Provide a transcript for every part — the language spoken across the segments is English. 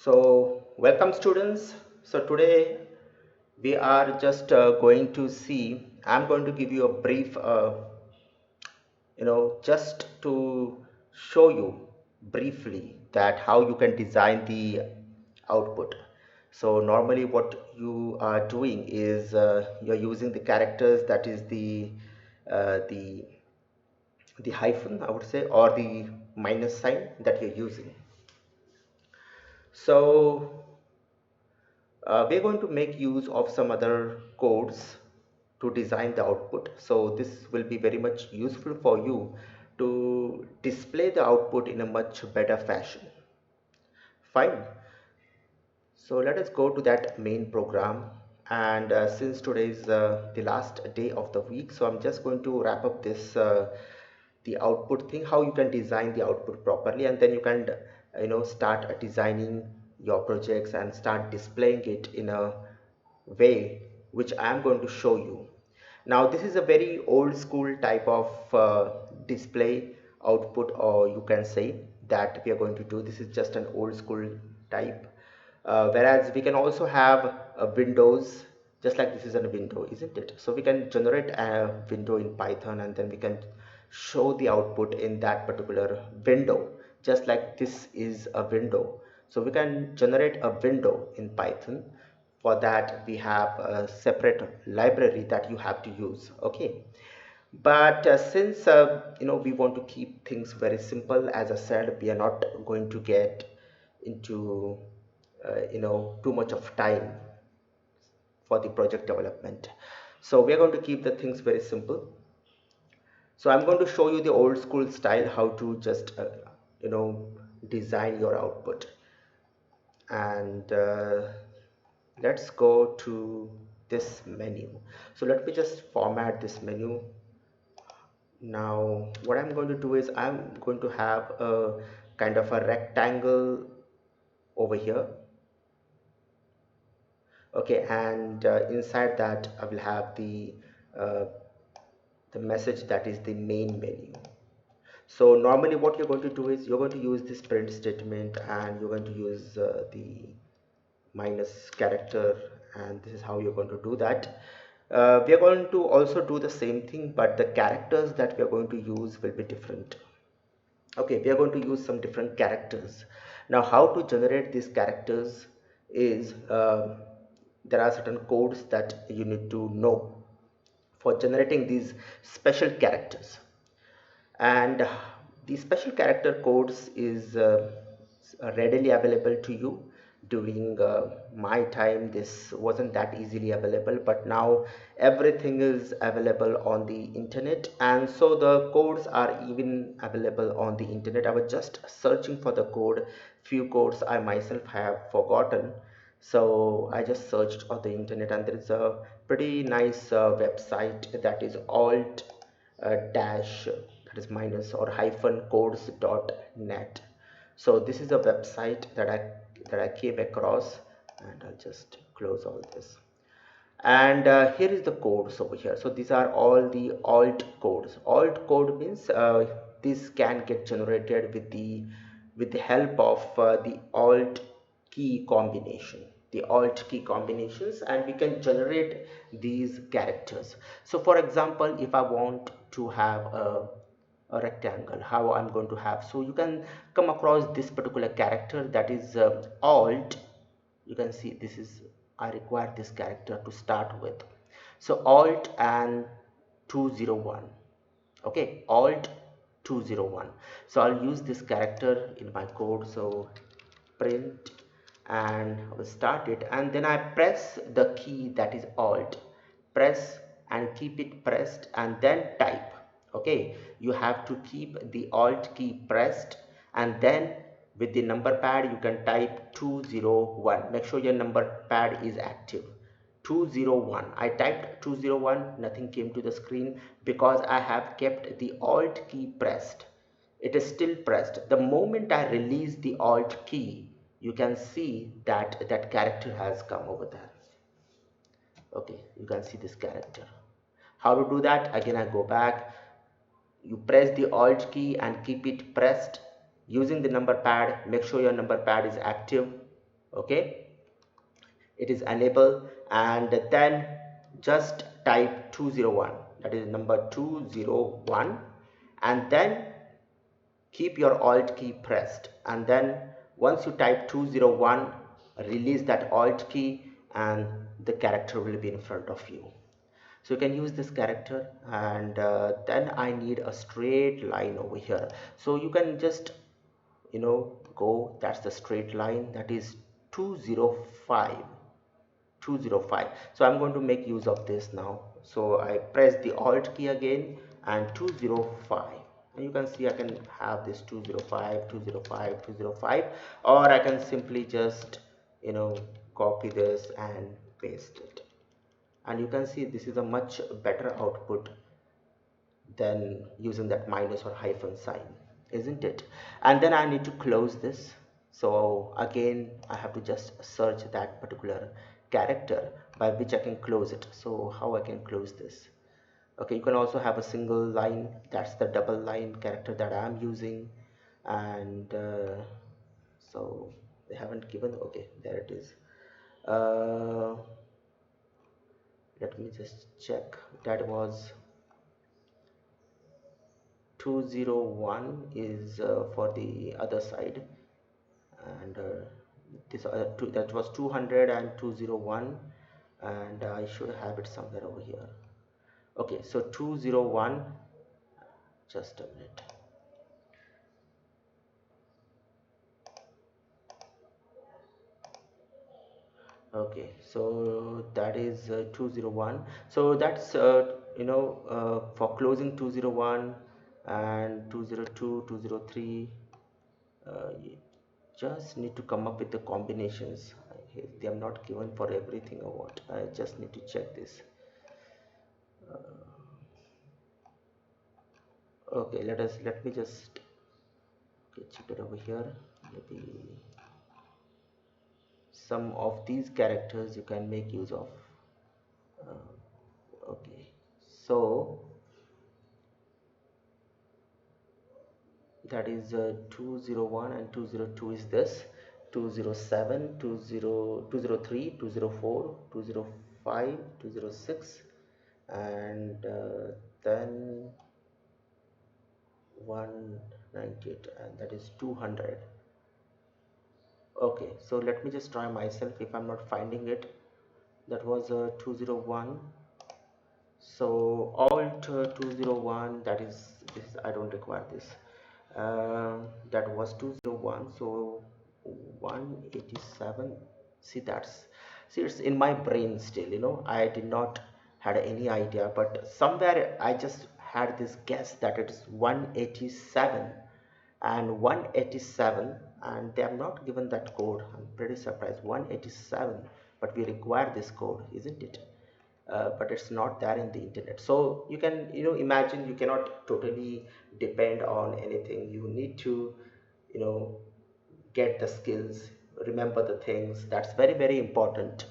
So, welcome students. So, today we are just going to see, I'm going to give you a brief, just to show you briefly that how you can design the output. So, normally what you are doing is you're using the characters, that is uh, the the hyphen, I would say, or the minus sign that you're using. So we're going to make use of some other codes to design the output. So this will be very much useful for you to display the output in a much better fashion. Fine. So let us go to that main program. And since today is the last day of the week, so I'm just going to wrap up this the output thing, how you can design the output properly, and then you can start designing your projects and start displaying it in a way which I am going to show you. Now this is a very old school type of display output, or you can say that we are going to do. This is just an old school type, whereas we can also have windows, just like this is a window, isn't it? So we can generate a window in Python, and then we can show the output in that particular window, just like this is a window. So we can generate a window in Python. For that we have a separate library that you have to use. Okay, but since we want to keep things very simple, as I said, we are not going to get into too much of time for the project development. So we are going to keep the things very simple. So I'm going to show you the old school style, how to just you know design your output. And let's go to this menu. So let me just format this menu. Now what I'm going to do is I'm going to have a kind of a rectangle over here. Okay, and inside that I will have uh, the message, that is the main menu. So normally what you're going to do is you're going to use this print statement, and you're going to use the minus character, and this is how you're going to do that. We are going to also do the same thing, but the characters that we are going to use will be different. Okay, we are going to use some different characters. Now how to generate these characters is there are certain codes that you need to know for generating these special characters. And the special character codes is readily available to you. During my time this wasn't that easily available, but now everything is available on the internet, and so the codes are even available on the internet. I was just searching for the code. Few codes I myself have forgotten, so I just searched on the internet, and there is a pretty nice website, that is alt dash, that is minus or hyphen codes.net. So this is a website that I came across, and I'll just close all this. And here is the codes over here. So these are all the alt codes. Alt code means this can get generated with the help of the alt key combination, the alt key combinations, and we can generate these characters. So for example, if I want to have a rectangle, how I'm going to have, so you can come across this particular character, that is alt. You can see this is, I require this character to start with. So alt and 201. Okay, alt 201. So I'll use this character in my code. So print, and I will start it, and then I press the key, that is alt. Press and keep it pressed, and then type. Okay, you have to keep the alt key pressed, and then with the number pad you can type 201. Make sure your number pad is active. 201. I typed 201, nothing came to the screen because I have kept the alt key pressed. It is still pressed. The moment I release the alt key, you can see that that character has come over there. Okay, you can see this character. How to do that? Again, I go back. You press the alt key and keep it pressed using the number pad. Make sure your number pad is active. Okay, it is enable, and then just type 201, that is number 201, and then keep your alt key pressed, and then once you type 201, release that alt key and the character will be in front of you. So you can use this character, and then I need a straight line over here, so you can just go, that's the straight line, that is 205. 205. So I'm going to make use of this now. So I press the alt key again and 205, and you can see I can have this 205, 205, 205, or I can simply just copy this and paste it, and you can see this is a much better output than using that minus or hyphen sign, isn't it? And then I need to close this. So again I have to just search that particular character by which I can close it. So how I can close this? Okay, you can also have a single line, that's the double line character that I'm using. And so they haven't given, okay, there it is. uh, Let me just check, that was 201 is for the other side, and this that was 200 and 201, and I should have it somewhere over here. Okay, so 201, just a minute. Okay, so that is 201. So that's for closing 201 and 202, 203. You just need to come up with the combinations. They are not given for everything or what. I just need to check this. Okay, let me just check it over here. Maybe some of these characters you can make use of. Okay, so that is 201 and 202 is this, 207, 203, 204, 205, 206, and then 198, and that is 200. Okay, so let me just try myself if I'm not finding it. That was 201. So alt 201, that is this, I don't require this. That was 201, so 187. See, it's in my brain still, I did not had any idea, but somewhere I just had this guess that it is 187 and 187, and they have not given that code. I'm pretty surprised, 187, but we require this code, isn't it? But it's not there in the internet. So you can imagine, you cannot totally depend on anything. You need to you know get the skills, remember the things, that's very very important.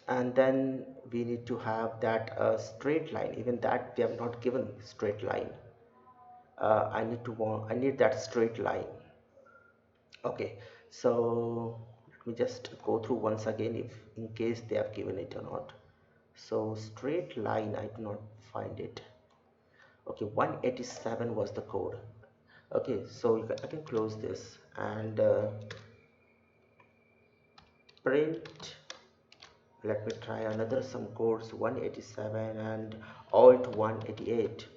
And then we need to have that straight line, even that they have not given straight line. I need that straight line. Okay, so let me just go through once again if in case they have given it or not. So straight line, I do not find it. Okay, 187 was the code. Okay, so I can close this and print. Let me try another some codes, 187 and alt 188.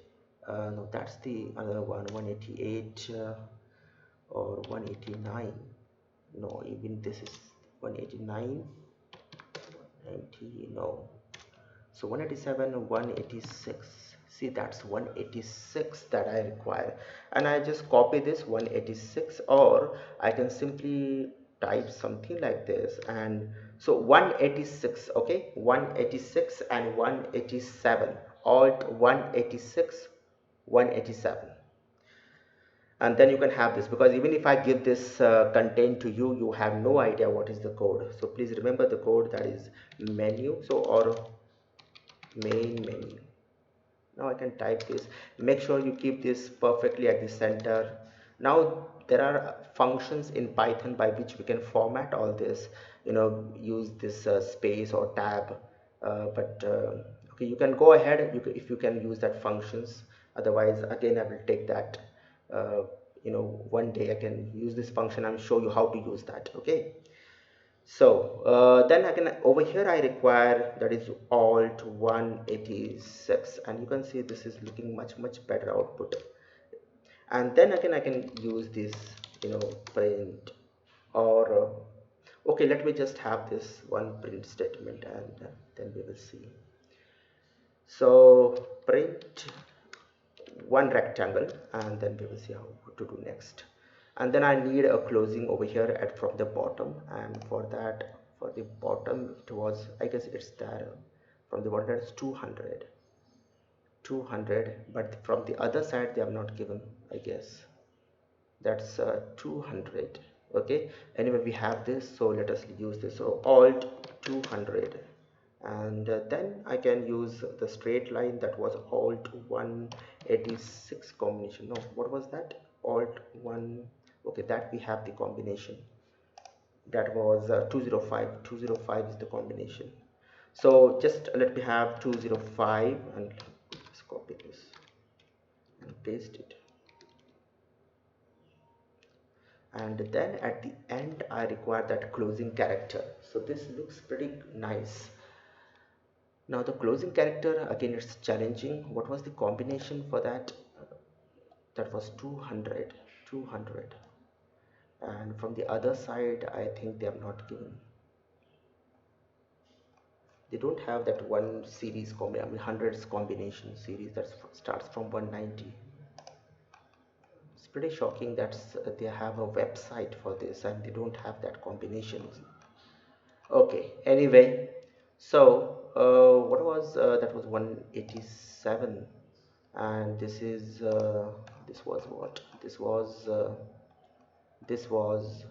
No, that's the other one, 188 or 189. No, even this is 189, 90, no. So 187, 186. See, that's 186 that I require, and I just copy this 186, or I can simply type something like this. And so 186, okay, 186 and 187, alt 186, 187, and then you can have this, because even if I give this content to you, you have no idea what is the code. So please remember the code, that is menu, so or main menu. Now I can type this. Make sure you keep this perfectly at the center, Now there are functions in Python by which we can format all this, use this space or tab, but okay, you can go ahead, if you can use that functions. Otherwise, again, I will take that, uh, one day I can use this function and show you how to use that. Okay. So then again over here I require, that is alt 186, and you can see this is looking much better output. And then again I can use this, print, or okay, let me just have this one print statement, and then we will see. So print one rectangle, and then we will see how what to do next. And then I need a closing over here at from the bottom, and for that, for the bottom it was, I guess it's there, from the bottom it's 200, but from the other side they have not given, I guess that's 200. Okay, anyway we have this, so let us use this. So alt 200, and then I can use the straight line, that was alt 186 combination. No, what was that? Alt 1, okay, that we have the combination, that was 205 is the combination. So just let me have 205, and let's copy this and paste it. And then at the end I require that closing character. So this looks pretty nice. Now the closing character, again it's challenging. What was the combination for that? That was 200, and from the other side I think they have not given, they don't have that one series I mean hundreds combination series that starts from 190. It's pretty shocking that they have a website for this and they don't have that combination. Okay, anyway, so what was that was 187, and this was what, this was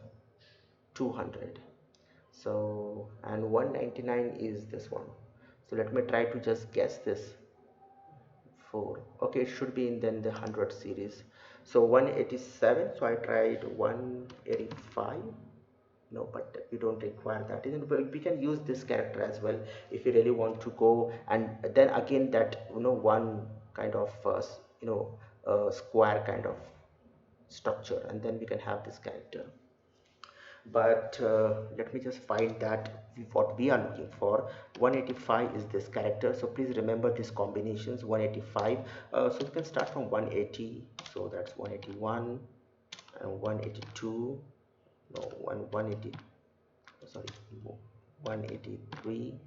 200. So, and 199 is this one. So let me try to just guess this. 4, okay, it should be in then the 100 series. So 187, so I tried 185. No, but we don't require that. We can use this character as well if you really want to go, and then again that, one kind of square kind of structure, and then we can have this character. But let me just find that what we are looking for. 185 is this character, so please remember these combinations. 185, so you can start from 180, so that's 181 and 182, no, 180, sorry, 183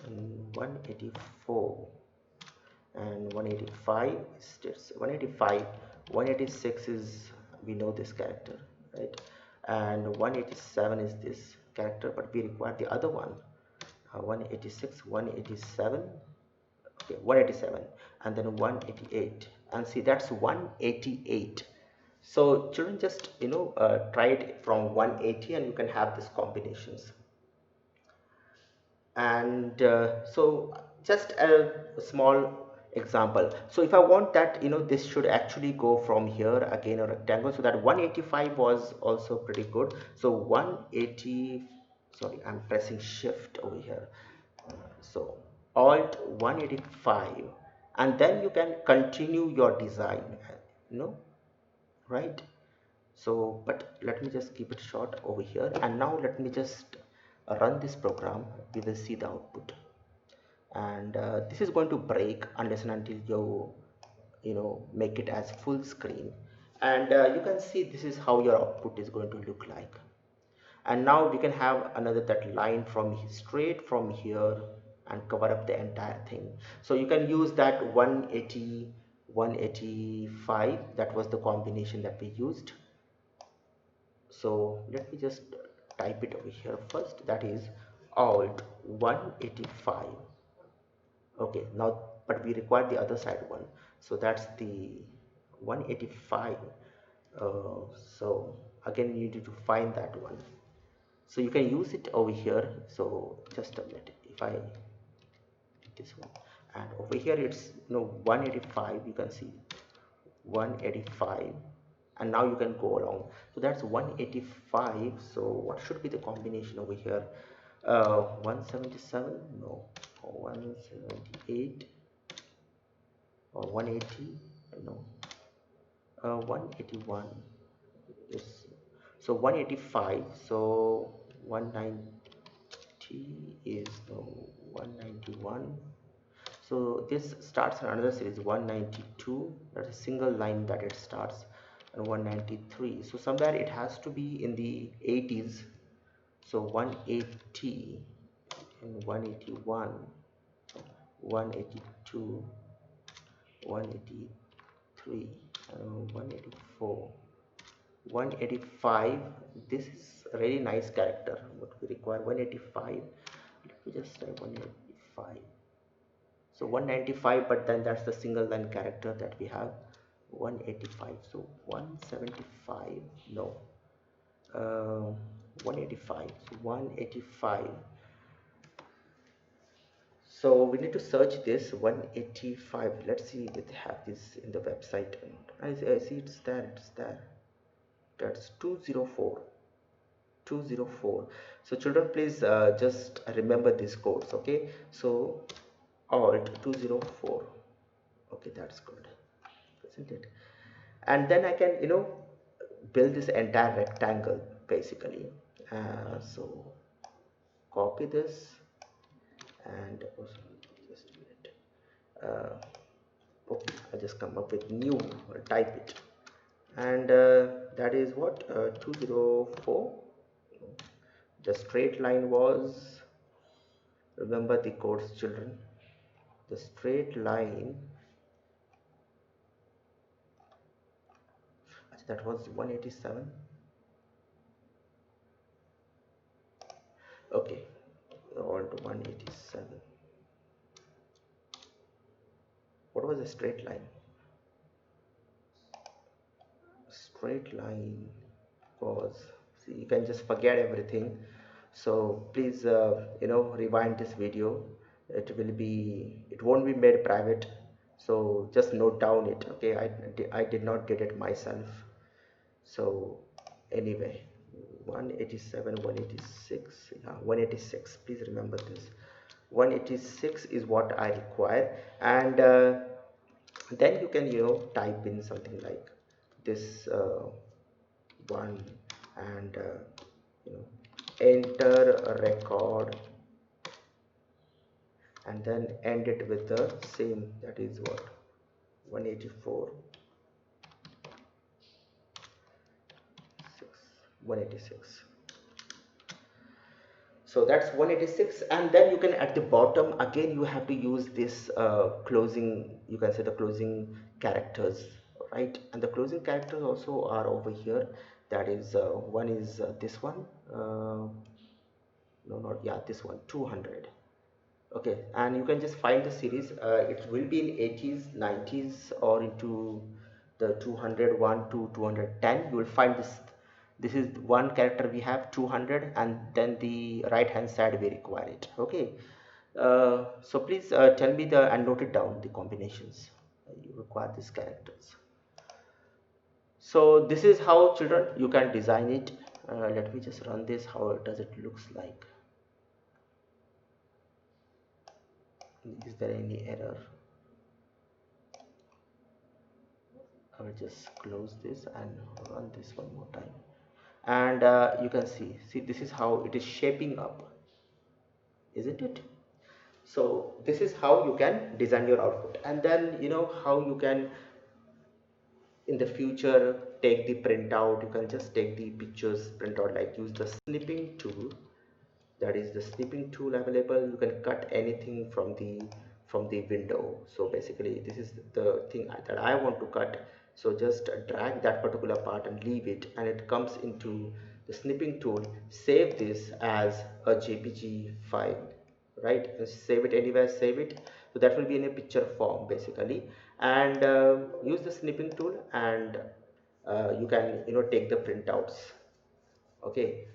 and 184 and 185 is just 185. 186 is, we know this character, right? And 187 is this character, but we require the other one. 186, 187, okay, 187, and then 188, and see that's 188. So children, just try it from 180 and you can have these combinations. And so just a small example. So if I want that, this should actually go from here, again a rectangle, so that 185 was also pretty good. So 180, sorry, I'm pressing shift over here. So alt 185, and then you can continue your design, right? So but let me just keep it short over here, and now let me just run this program. We will see the output, and this is going to break unless and until you make it as full screen, and you can see this is how your output is going to look like. And now we can have another that line from straight from here and cover up the entire thing. So you can use that 180, 185, that was the combination that we used. So let me just type it over here first, that is alt 185. Okay, now but we require the other side one, so that's the 185. So again you need to find that one, so you can use it over here. So just a minute, if I this one, and over here it's 185, you can see 185, and now you can go along. So that's 185. So what should be the combination over here? 177, no, 178, or 180, no, 181, yes. So 185, so 190 is, no, 191. So this starts another series, 192, that's a single line that it starts, and 193. So somewhere it has to be in the 80s. So 180 and 181, 182, 183, 184, 185. This is a very nice character. What we require, 185. Let me just say 185. So 195, but then that's the single line character that we have. 185. So 175. No. 185. So 185. So we need to search this 185. Let's see if they have this in the website. I see it's there. It's there. That's 204. 204. So children, please just remember these codes. Okay. So Alt 204. Okay, that's good, isn't it? And then I can, build this entire rectangle basically. So copy this, and also, just a minute. Okay, I just come up with new, type it, and that is what, 204. The straight line was, remember the codes, children. The straight line, that was 187. Okay, Alt 187. What was a straight line? Straight line was, see, you can just forget everything. So please, rewind this video. It won't be made private. So just note down it. Okay, I did not get it myself. So anyway, 187, 186, yeah, 186. Please remember this. 186 is what I require, and then you can, type in something like this, one, and you know enter a record, and then end it with the same, that is what, 184, 6, 186. So that's 186, and then you can, at the bottom again, you have to use this closing, you can say the closing characters, right? And the closing characters also are over here. That is, one is this one, no, not, yeah, this one, 200. Okay, and you can just find the series. It will be in 80s, 90s, or into the 201 to 210. You will find this. This is one character we have, 200, and then the right hand side we require it. Okay, so please tell me the, and note it down, the combinations you require these characters. So this is how, children, you can design it. Let me just run this. How does it looks like? Is there any error? I will just close this and run this one more time, and you can see this is how it is shaping up, isn't it? So this is how you can design your output, and then how you can in the future take the printout. You can just take the pictures printout, like use the snipping tool. That is the snipping tool available. You can cut anything from the window. So basically this is the thing that I want to cut. So just drag that particular part and leave it, and it comes into the snipping tool. Save this as a jpg file, right? Save it anywhere, save it. So that will be in a picture form basically, and use the snipping tool, and you can take the printouts. Okay,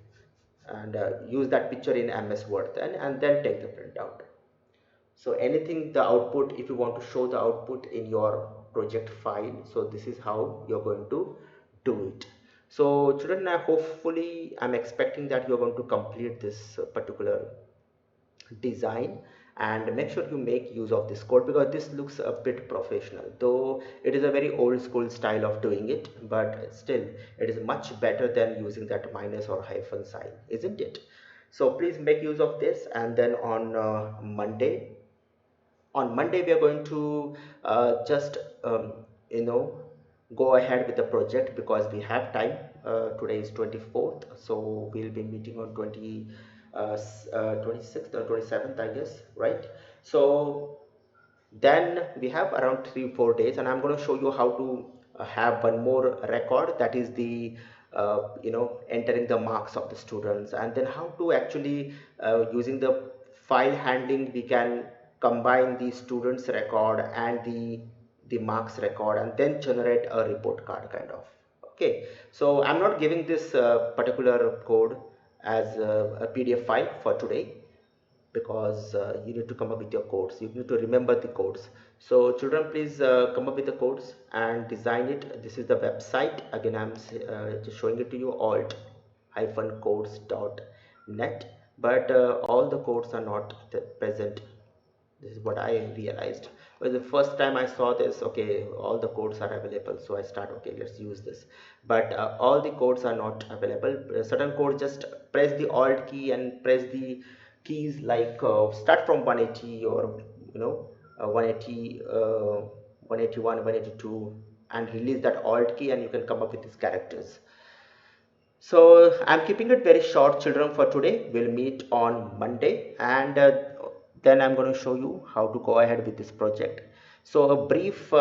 and use that picture in MS Word, and then take the printout. So anything, the output, if you want to show the output in your project file, so this is how you're going to do it. So children, hopefully I'm expecting that you're going to complete this particular design, and make sure you make use of this code because this looks a bit professional, though it is a very old school style of doing it, but still it is much better than using that minus or hyphen sign, isn't it? So please make use of this, and then on Monday we are going to just you know go ahead with the project because we have time. Today is 24th, so we'll be meeting on 26th or 27th, I guess, right? So then we have around 3 4 days, and I'm going to show you how to have one more record, that is the entering the marks of the students, and then how to actually using the file handling we can combine the students record and the marks record and then generate a report card kind of. Okay, so I'm not giving this particular code as a PDF file for today because you need to come up with your codes, you need to remember the codes. So children, please come up with the codes and design it. This is the website again, I'm just showing it to you, alt-codes.net, but all the codes are not present. This is what I realized. Well, the first time I saw this, okay, all the codes are available, so I start, okay, let's use this. But all the codes are not available. Certain codes, just press the alt key and press the keys like start from 180 or 180, 181, 182, and release that alt key, and you can come up with these characters. So I'm keeping it very short, children, for today. We'll meet on Monday, and then I'm going to show you how to go ahead with this project. So a brief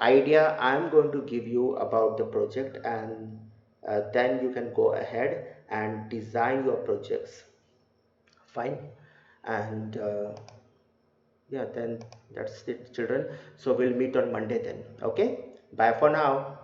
idea I'm going to give you about the project, and then you can go ahead and design your projects. Fine, and yeah, then that's it, children. So we'll meet on Monday then. Okay, bye for now.